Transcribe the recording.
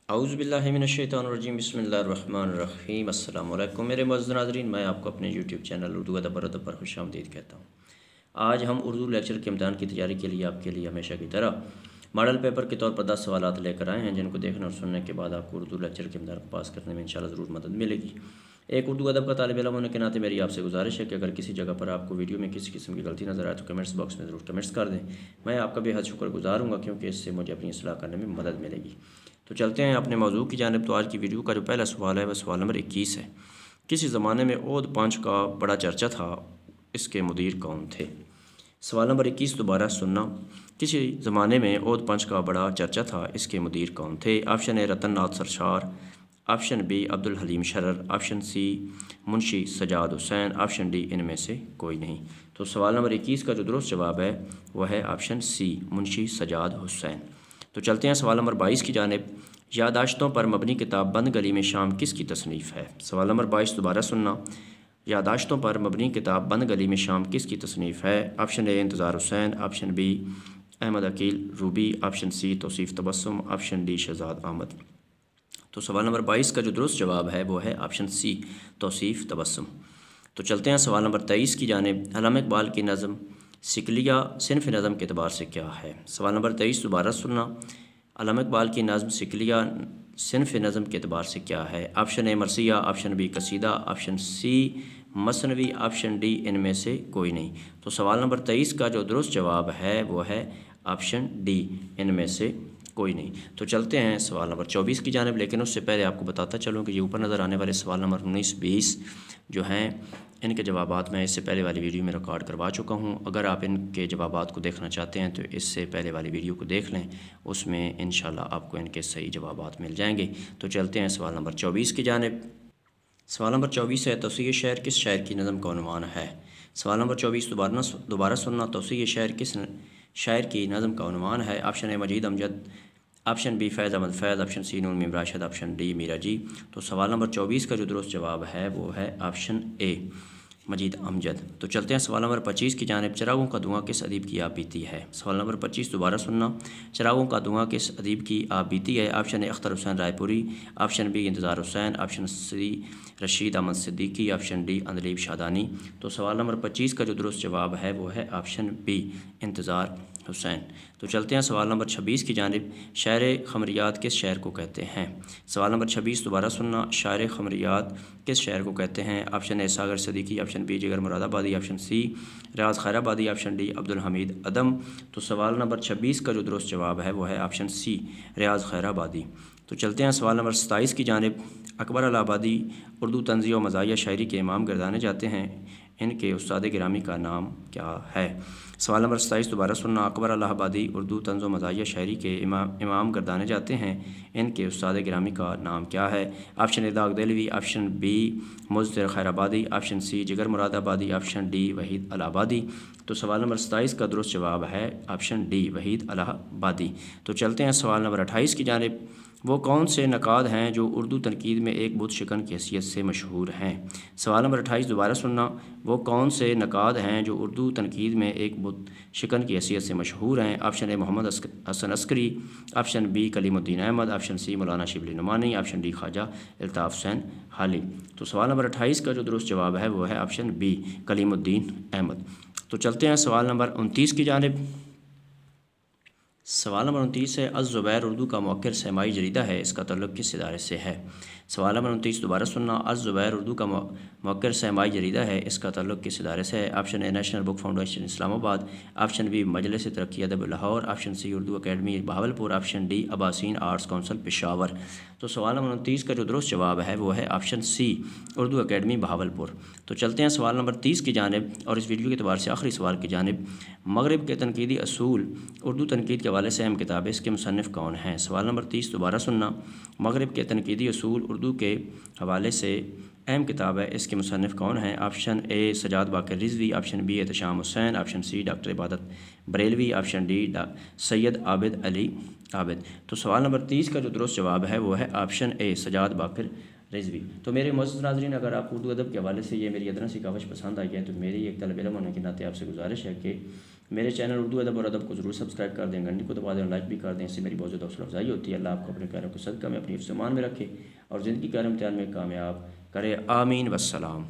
औज़ुबिल्लाहिमिनश्शैतानिर्रजीम बिस्मिल्लाहिर्रहमानिर्रहीम अस्सलाम वालेकुम मेरे मुअज़्ज़ज़ नाज़रीन, मैं आपको अपने यूट्यूब चैनल उर्दू अदब और अदब पर खुशामदीद कहता हूँ। आज हम उर्दू लेक्चर के इम्तिहान की तैयारी के लिए आपके लिए हमेशा की तरह मॉडल पेपर के तौर पर 10 सवालात लेकर आए हैं, जिनको देखने और सुनने के बाद आपको उर्दू लेक्चर के इम्तिहान को पास करने में इंशाल्लाह ज़रूर मदद मिलेगी। एक उर्दू अदब का तालिब इल्म होने के नाते मेरी आपसे गुजारिश है कि अगर किसी जगह पर आपको वीडियो में किसी किस्म की गलती नज़र आए तो कमेंट्स बॉक्स में ज़रूर कमेंट्स कर दें। मैं आपका बेहद शुक्रगुजार हूँगा, क्योंकि इससे मुझे अपनी इस्लाह करने में मदद मिलेगी। तो चलते हैं अपने मौजू की जानिब। तो आज की वीडियो का जो पहला सवाल है वह सवाल नंबर 21 है। किसी ज़माने में ओद पंच का बड़ा चर्चा था, इसके मुदीर कौन थे? सवाल नंबर 21 दोबारा सुनना। किसी ज़माने में ओद पंच का बड़ा चर्चा था, इसके मुदीर कौन थे? Option A Ratan Nath Sarshar, option B Abdul Halim Sharar, option C Munshi Sajjad Hussain, option D इनमें से कोई नहीं। तो सवाल नंबर 21 का जो दुरुस्त जवाब है वह है ऑप्शन सी मुंशी सजाद हुसैन। तो चलते हैं सवाल नंबर 22 की जानिब। यादाश्तों पर मबनी किताब बंद गली में शाम किसकी तसनीफ़ है? सवाल नंबर 22 दोबारा सुनना। यादाश्तों पर मबनी किताब बंद गली में शाम किसकी तसनीफ़ है? Option A Intezar Hussain, option B Ahmad Aqeel Rubi, option C Tauseef Tabassum, option D Shahzad Ahmad. तो सवाल नंबर 22 का जो दुरुस्त जवाब है वो है ऑप्शन सी तौसीफ़ तबस्सुम। तो चलते हैं सवाल नंबर 23 की जानिब। अल्लामा इक़बाल की नज़म सिकलिया सिन्फ़ नज़म के अतबार से क्या है? सवाल नंबर 23 दोबारा सुनना। अल्लामा इक़बाल की नज़म सिकलिया सिन्फ़ नज़म के अतबार से क्या है? ऑप्शन ए मरसिया, ऑप्शन बी कसीदा, ऑप्शन सी मसनवी, ऑप्शन डी इनमें से कोई नहीं। तो सवाल नंबर 23 का जो दुरुस्त जवाब है वो है ऑप्शन डी इनमें से कोई नहीं। तो चलते हैं सवाल नंबर 24 की जानिब, लेकिन उससे पहले आपको बताता चलूँ कि ये ऊपर नज़र आने वाले सवाल नंबर 19, 20 जो हैं इनके जवाबात मैं इससे पहले वाली वीडियो में रिकॉर्ड करवा चुका हूँ। अगर आप इनके जवाबात को देखना चाहते हैं तो इससे पहले वाली वीडियो को देख लें, उसमें इंशाल्लाह आपको इनके सही जवाबात मिल जाएंगे। तो चलते हैं सवाल नंबर 24 की जानिब। सवाल नंबर 24 है, तौसीए शहर किस शायर की नज़म का उन्वान है? सवाल नंबर 24 दोबारा सुनना। तौसीए शहर किस शायर की नज़म का उन्वान है? Option A Majeed Amjad, option B Faiz Ahmed Faiz, option C Noon Meem Rashid, option D Meera ji. तो सवाल नंबर 24 का जो दुरुस्त जवाब है वो है ऑप्शन ए मजीद अमजद। तो चलते हैं सवाल नंबर 25 की जानिब। चिरागों का धुआं किस अदीब की आप बीती है? सवाल नंबर 25 दोबारा सुनना। चिरागों का धुआं किस अदीब की आप बीती है? Option A Akhtar Hussain Raipuri, option B Intizar Hussain, option C Rasheed Ahmed Siddiqui, option D Andaleeb Shadani. तो सवाल नंबर 25 का जो दुरुस्त जवाब है वो है ऑप्शन बी इंतज़ार हुसैन। तो चलते हैं सवाल नंबर 26 की जानिब। शायर खमरियात किस शायर को कहते हैं? सवाल नंबर 26 दोबारा सुनना। शायर खमरियात किस शायर को कहते हैं? Option A Sagar Siddiqui, option B Jigar Moradabadi, option C Riyaz Khairabadi, option D Abdul Hameed Adam. तो सवाल नंबर 26 का जो दुरुस्त जवाब है वो है ऑप्शन सी रियाज खैराबादी। तो चलते हैं सवाल नंबर 27 की जानिब। अकबर इलाहाबादी उर्दू तंज़ी और मज़ाहिया शायरी के इमाम गर्दाने जाते हैं, इनके उस्ताद गिरामी का नाम क्या है? सवाल नंबर 27 दोबारा सुनना। अकबर इलाहाबादी उर्दू तंज़ व मज़ाहिया शायरी के इमाम गर्दाने जाते हैं, इनके उस्ताद गिरामी का नाम क्या है? Option A Dagh Dehlvi, option B Muztar Khairabadi, option C Jigar Moradabadi, option D Waheed Allahabadi. तो सवाल नंबर 27 का दुरुस्त जवाब है ऑप्शन डी वहीद इलाहाबादी। तो चलते हैं सवाल नंबर 28 की जानिब। वो कौन से नकाद हैं जो उर्दू तनकीद में एक बुत शिकन की हैसियत से मशहूर हैं? सवाल नंबर 28 दोबारा सुनना। वो कौन से नकाद हैं जो उर्दू तनकीद में एक बुत शिकन की हैसियत से मशहूर हैं? Option A Mohammad Hasan Askari, option B Kaleemuddin Ahmad, option C Maulana Shibli Nomani, option D Khwaja Altaf Hussain Hali. तो सवाल नंबर 28 का जो दुरुस्त जवाब है वो है ऑप्शन बी कलीमुद्दीन अहमद। तो चलते हैं सवाल नंबर 29 की जानिब। सवाल नंबर 29 है, अज़-ज़ुबैर उर्दू का मौक़िर सहमाई जरीदा है, इसका तल्लुक़ किस इदारे से है? सवाल नंबर 29 दोबारा सुनना। अज़-ज़ुबैर उर्दू का मौक़िर सहमाई जरीदा है, इसका तल्लुक़ किस इदारे से है? Option A National Book Foundation Islamabad, option B Majlis Taraqqi Adab Lahore, option C Urdu academy Bahawalpur, option D Abbaseen Arts Council Peshawar. तो सवाल नंबर 29 का जो दुरुस्त जवाब है वो है option C Urdu academy Bahawalpur. तो चलते हैं सवाल नंबर 30 की जानिब, और इस वीडियो के अतबार से आखिरी सवाल की जानिब। मगरिब के तनकीदी असूल उर्दू तनकीद के हवाले से अहम किताब है, इसके मुसन्निफ़ कौन हैं? सवाल नंबर 30 दोबारा सुनना। मगरिब के तनकीदी असूल उर्दू के हवाले से अहम किताब है, इसके मुसन्निफ़ कौन हैं? Option A Sajjad Baqar Rizvi, option B Ehtesham Hussain, option C doctor Ibadat Barelvi, option D Syed Abid Ali Abid. तो सवाल नंबर 30 का जो दुरुस्त जवाब है वो है ऑप्शन ए सजाद बाकर रिजवी। तो मेरे मुअज़्ज़ज़ नाज़रीन, अगर आप उर्दू अदब के हवाले से ये मेरी अदना सी काविश पसंद आई है तो मेरी एक तलब इल्म होने के नाते आपसे गुजारिश है कि मेरे चैनल उर्दू अदब और अदब को ज़रूर सब्सक्राइब कर दें, घंटी को दबा दें, लाइक भी कर दें। इससे मेरी बहुत ज़्यादा हौसला अफजाई होती है। अल्लाह आपको अपने प्यारों को सदका में अपनी हिफ्ज़-ए-ईमान में रखे और ज़िंदगी के हर इम्तिहान में कामयाब करे। आमीन वस्सलाम।